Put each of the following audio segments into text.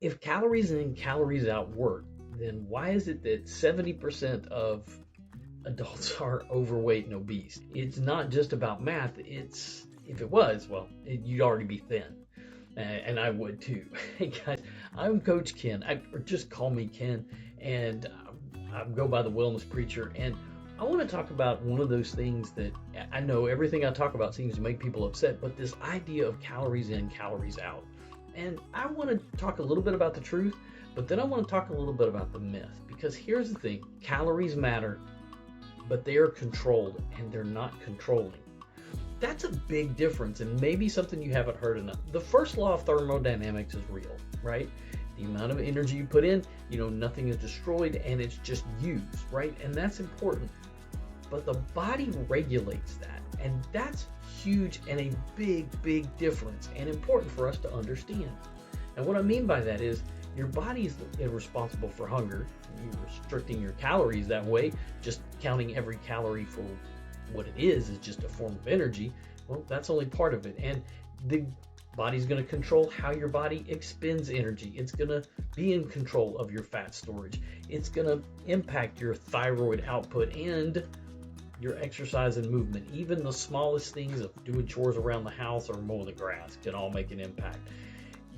If calories in, calories out work, then why is it that 70% of adults are overweight and obese? It's not just about math. If it was, well, you'd already be thin. And I would too. Hey guys, I'm Coach Ken, or just call me Ken, and I go by the Wellness Preacher, and I want to talk about one of those things that I know everything I talk about seems to make people upset, but this idea of calories in, calories out. And I want to talk a little bit about the truth, but then I want to talk a little bit about the myth, because here's the thing: calories matter, but they are controlled, and they're not controlling. That's a big difference, and maybe something you haven't heard enough. The first law of thermodynamics is real, right? The amount of energy you put in, nothing is destroyed and it's just used, right? And that's important. But the body regulates that, and that's huge and a big, big difference, and important for us to understand. And what I mean by that is your body is responsible for hunger. You're restricting your calories that way, just counting every calorie for what it is just a form of energy. Well, that's only part of it. And the body's going to control how your body expends energy. It's going to be in control of your fat storage. It's going to impact your thyroid output and your exercise and movement. Even the smallest things of doing chores around the house or mowing the grass can all make an impact.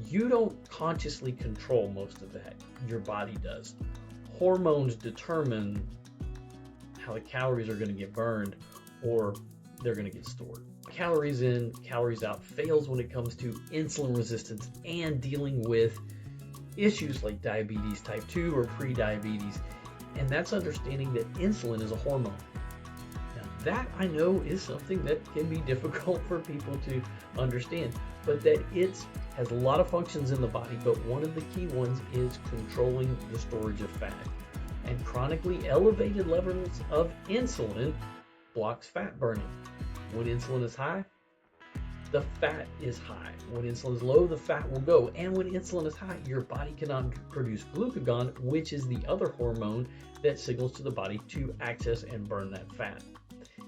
You don't consciously control most of that. Your body does. Hormones determine how the calories are going to get burned or they're going to get stored. Calories in, calories out fails when it comes to insulin resistance and dealing with issues like diabetes type 2 or pre-diabetes. And that's understanding that insulin is a hormone. Now that I know is something that can be difficult for people to understand, but that it has a lot of functions in the body, but one of the key ones is controlling the storage of fat. And chronically elevated levels of insulin blocks fat burning. When insulin is high, the fat is high. When insulin is low, the fat will go. And when insulin is high, your body cannot produce glucagon, which is the other hormone that signals to the body to access and burn that fat.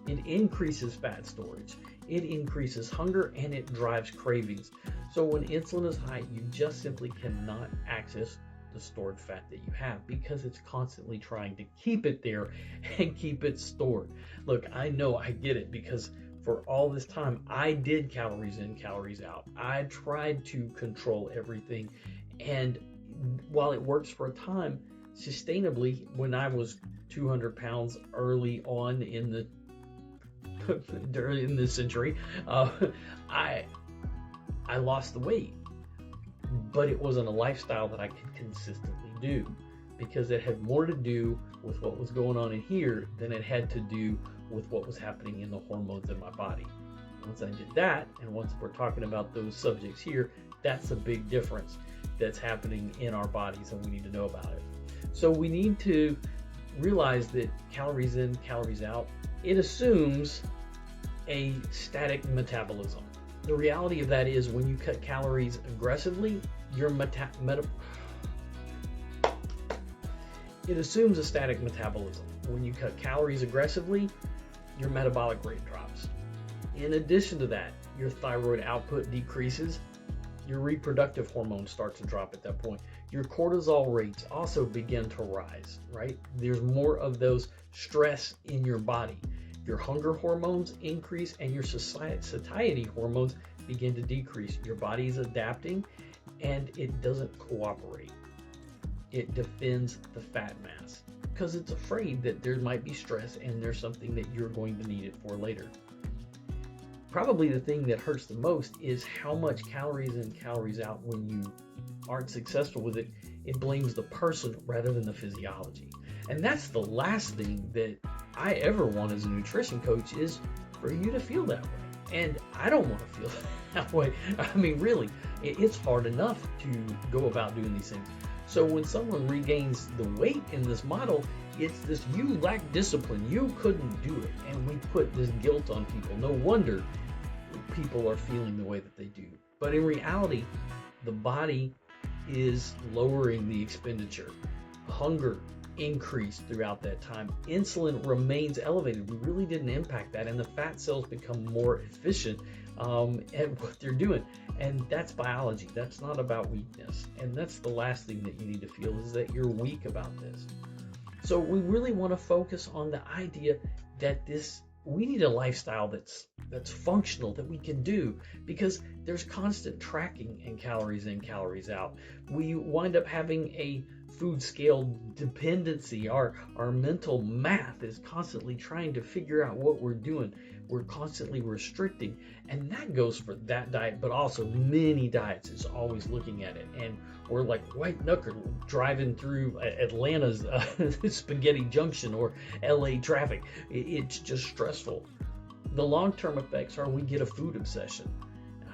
It increases fat storage. It increases hunger, and it drives cravings. So when insulin is high, you just simply cannot access the stored fat that you have because it's constantly trying to keep it there and keep it stored. Look, I know, I get it, because for all this time I did calories in, calories out. I tried to control everything, and while it works for a time, sustainably, when I was 200 pounds early on in the century, I lost the weight. But it wasn't a lifestyle that I could consistently do, because it had more to do with what was going on in here than it had to do with what was happening in the hormones in my body. Once I did that, and once we're talking about those subjects here, that's a big difference that's happening in our bodies, and we need to know about it. So we need to realize that calories in, calories out, it assumes a static metabolism. The reality of that is when you cut calories aggressively, your it assumes a static metabolism. When you cut calories aggressively, your metabolic rate drops. In addition to that, your thyroid output decreases. Your reproductive hormones start to drop at that point. Your cortisol rates also begin to rise, right? There's more of those stress in your body. Your hunger hormones increase and your satiety hormones begin to decrease. Your body is adapting and it doesn't cooperate. It defends the fat mass because it's afraid that there might be stress and there's something that you're going to need it for later. Probably the thing that hurts the most is how much calories in, calories out. When you aren't successful with it, it blames the person rather than the physiology. And that's the last thing that I ever want as a nutrition coach, is for you to feel that way. And I don't want to feel that way. I mean, really, it's hard enough to go about doing these things. So when someone regains the weight in this model, it's this: you lack discipline, you couldn't do it. And we put this guilt on people. No wonder people are feeling the way that they do. But in reality, the body is lowering the expenditure. Hunger increased throughout that time. Insulin remains elevated. We really didn't impact that, and the fat cells become more efficient at what they're doing. And that's biology. That's not about weakness. And that's the last thing that you need to feel, is that you're weak about this. So we really want to focus on the idea that we need a lifestyle that's functional, that we can do, because there's constant tracking in calories in, calories out. We wind up having a food scale dependency. Our mental math is constantly trying to figure out what we're doing. We're constantly restricting, and that goes for that diet, but also many diets is always looking at it. And we're like white knuckle driving through Atlanta's Spaghetti Junction or LA traffic. It's just stressful. The long-term effects are we get a food obsession.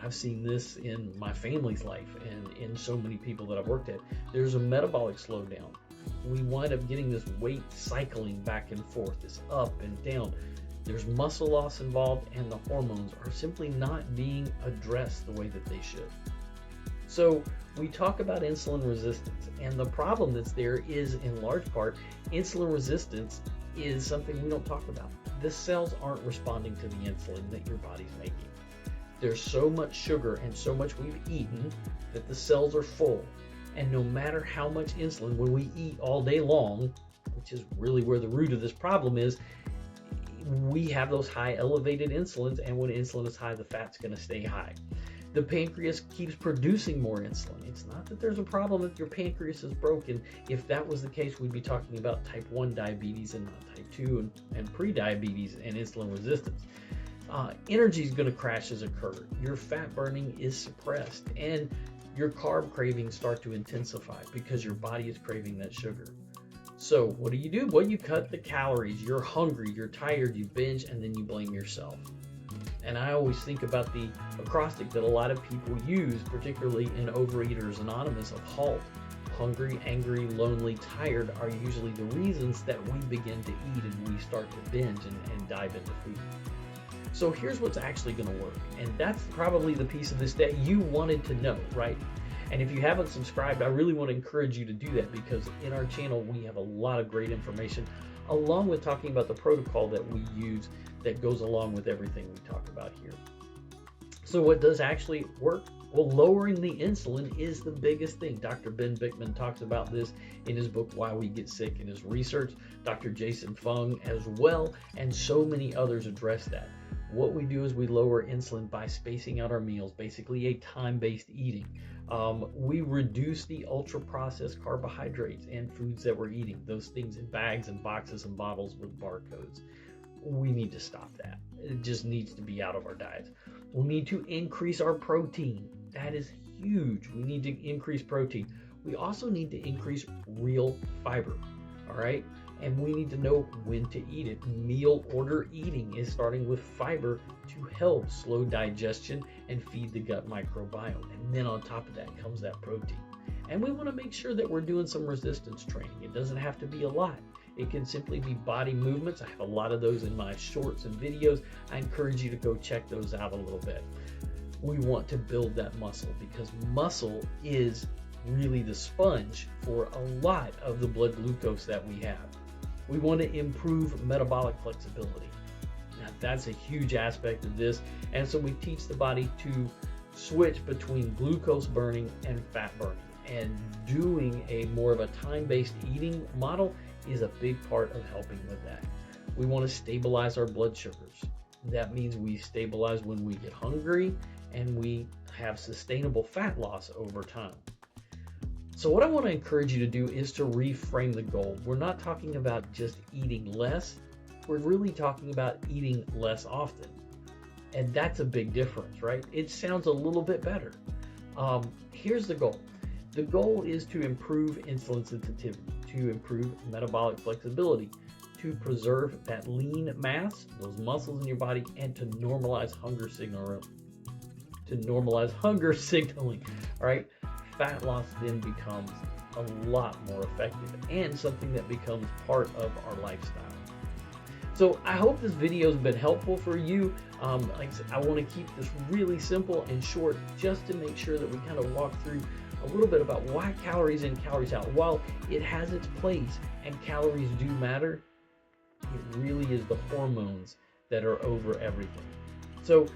I've seen this in my family's life and in so many people that I've worked at. There's a metabolic slowdown. We wind up getting this weight cycling back and forth, this up and down. There's muscle loss involved, and the hormones are simply not being addressed the way that they should. So we talk about insulin resistance, and the problem that's there is, in large part, insulin resistance is something we don't talk about. The cells aren't responding to the insulin that your body's making. There's so much sugar and so much we've eaten that the cells are full. And no matter how much insulin, when we eat all day long, which is really where the root of this problem is, we have those high elevated insulins, and when insulin is high, the fat's going to stay high. The pancreas keeps producing more insulin. It's not that there's a problem that your pancreas is broken. If that was the case, we'd be talking about type 1 diabetes and not type 2 and prediabetes and insulin resistance. Energy is going to crash as occur. Your fat burning is suppressed, and your carb cravings start to intensify because your body is craving that sugar. So what do? Well, you cut the calories. You're hungry, you're tired, you binge, and then you blame yourself. And I always think about the acrostic that a lot of people use, particularly in Overeaters Anonymous, of HALT. Hungry, angry, lonely, tired are usually the reasons that we begin to eat and we start to binge and dive into food. So here's what's actually going to work. And that's probably the piece of this that you wanted to know, right? And if you haven't subscribed, I really want to encourage you to do that, because in our channel, we have a lot of great information, along with talking about the protocol that we use that goes along with everything we talk about here. So what does actually work? Well, lowering the insulin is the biggest thing. Dr. Ben Bickman talks about this in his book, Why We Get Sick, in his research. Dr. Jason Fung as well, and so many others address that. What we do is we lower insulin by spacing out our meals, basically a time-based eating. We reduce the ultra-processed carbohydrates and foods that we're eating, those things in bags and boxes and bottles with barcodes. We need to stop that. It just needs to be out of our diets. We need to increase our protein. That is huge. We need to increase protein. We also need to increase real fiber, all right? And we need to know when to eat it. Meal order eating is starting with fiber to help slow digestion and feed the gut microbiome. And then on top of that comes that protein. And we want to make sure that we're doing some resistance training. It doesn't have to be a lot. It can simply be body movements. I have a lot of those in my shorts and videos. I encourage you to go check those out a little bit. We want to build that muscle, because muscle is really the sponge for a lot of the blood glucose that we have. We want to improve metabolic flexibility. Now, that's a huge aspect of this. And so we teach the body to switch between glucose burning and fat burning. And doing a more of a time-based eating model is a big part of helping with that. We want to stabilize our blood sugars. That means we stabilize when we get hungry, and we have sustainable fat loss over time. So what I want to encourage you to do is to reframe the goal. We're not talking about just eating less. We're really talking about eating less often. And that's a big difference, right? It sounds a little bit better. Here's the goal. The goal is to improve insulin sensitivity, to improve metabolic flexibility, to preserve that lean mass, those muscles in your body, and to normalize hunger signaling. All right? Fat loss then becomes a lot more effective and something that becomes part of our lifestyle. So I hope this video has been helpful for you. Like I said, I want to keep this really simple and short, just to make sure that we kind of walk through a little bit about why calories in, calories out. While it has its place and calories do matter, it really is the hormones that are over everything. So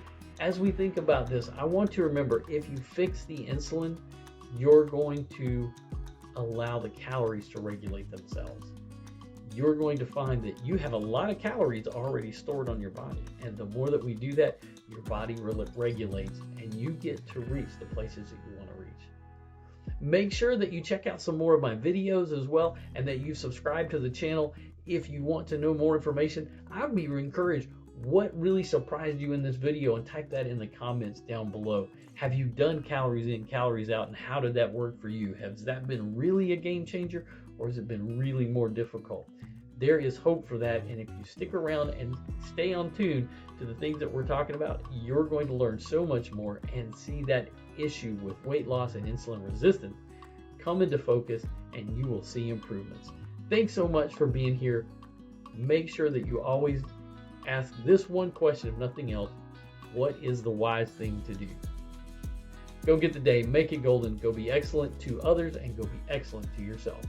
as we think about this, I want to remember, if you fix the insulin, you're going to allow the calories to regulate themselves. You're going to find that you have a lot of calories already stored on your body. And the more that we do that, your body regulates and you get to reach the places that you want to reach. Make sure that you check out some more of my videos as well, and that you subscribe to the channel. If you want to know more information, I'd be encouraged, what really surprised you in this video, and type that in the comments down below. Have you done calories in, calories out, and how did that work for you? Has that been really a game changer, or has it been really more difficult? There is hope for that, and if you stick around and stay on tune to the things that we're talking about, you're going to learn so much more and see that issue with weight loss and insulin resistance come into focus, and you will see improvements. Thanks so much for being here. Make sure that you always ask this one question, if nothing else: what is the wise thing to do? Go get the day, make it golden, go be excellent to others, and go be excellent to yourself.